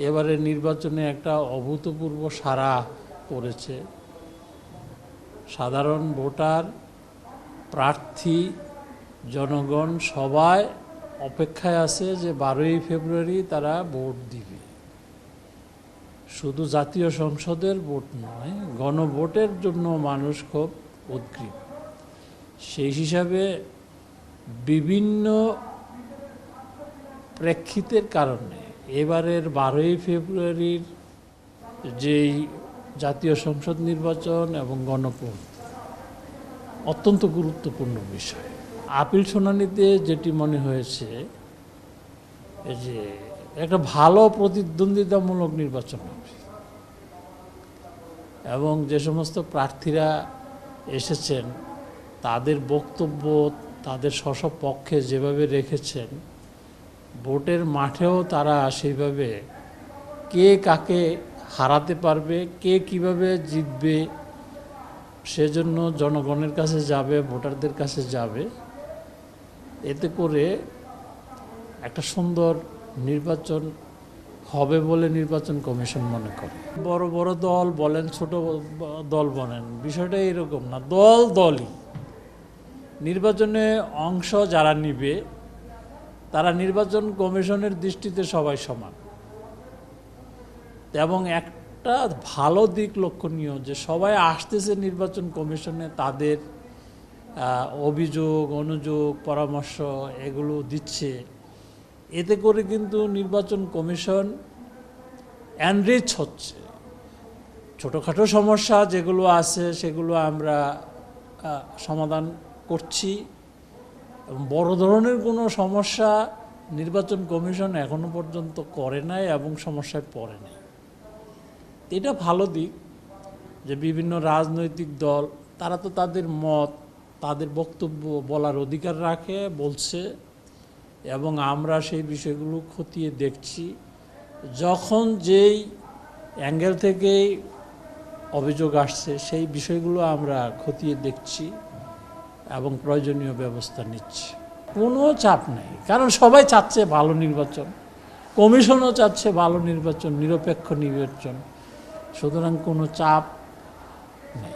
এবারে নির্বাচনে একটা অভূতপূর্ব সাড়া পড়েছে। সাধারণ ভোটার, প্রার্থী, জনগণ সবাই অপেক্ষায় আছে যে 12ই ফেব্রুয়ারি তারা ভোট দিবে। শুধু জাতীয় সংসদের ভোট নয়, গণভোটের জন্য মানুষ খুব উদ্গ্রীব। সেই হিসাবে বিভিন্ন প্রেক্ষিতের কারণে এবারের 12ই ফেব্রুয়ারির যেই জাতীয় সংসদ নির্বাচন এবং গণভোট অত্যন্ত গুরুত্বপূর্ণ বিষয়। আপিল শুনানিতে যেটি মনে হয়েছে যে একটা ভালো প্রতিদ্বন্দ্বিতামূলক নির্বাচন হবে এবং যে সমস্ত প্রার্থীরা এসেছেন তাদের বক্তব্য তাদের স্বপক্ষে যেভাবে রেখেছেন, ভোটের মাঠেও তারা সেইভাবে কে কাকে হারাতে পারবে, কে কিভাবে জিতবে, সেজন্য জনগণের কাছে যাবে, ভোটারদের কাছে যাবে। এতে করে একটা সুন্দর নির্বাচন হবে বলে নির্বাচন কমিশন মনে করে। বড় বড় দল বলেন, ছোট দল বলেন, বিষয়টা এরকম না। দলই নির্বাচনে অংশ যারা নিবে তারা নির্বাচন কমিশনের দৃষ্টিতে সবাই সমান। এবং একটা ভালো দিক লক্ষণীয় যে সবাই আসতেছে নির্বাচন কমিশনে, তাদের অভিযোগ, অনুযোগ, পরামর্শ এগুলো দিচ্ছে। এতে করে কিন্তু নির্বাচন কমিশন এনরিচ হচ্ছে। ছোটোখাটো সমস্যা যেগুলো আছে সেগুলো আমরা সমাধান করছি এবং বড় ধরনের কোনো সমস্যা নির্বাচন কমিশন এখনো পর্যন্ত করে নাই এবং সমস্যায় পড়ে নাই। এটা ভালো দিক যে বিভিন্ন রাজনৈতিক দল তারা তো তাদের মত, তাদের বক্তব্য বলার অধিকার রাখে, বলছে, এবং আমরা সেই বিষয়গুলো খতিয়ে দেখছি। যখন যেই অ্যাঙ্গেল থেকেই অভিযোগ আসছে সেই বিষয়গুলো আমরা খতিয়ে দেখছি এবং প্রয়োজনীয় ব্যবস্থা নিচ্ছি। কোনো চাপ নেই, কারণ সবাই চাচ্ছে ভালো নির্বাচন, কমিশনও চাচ্ছে ভালো নির্বাচন, নিরপেক্ষ নির্বাচন। সুতরাং কোনো চাপ নেই।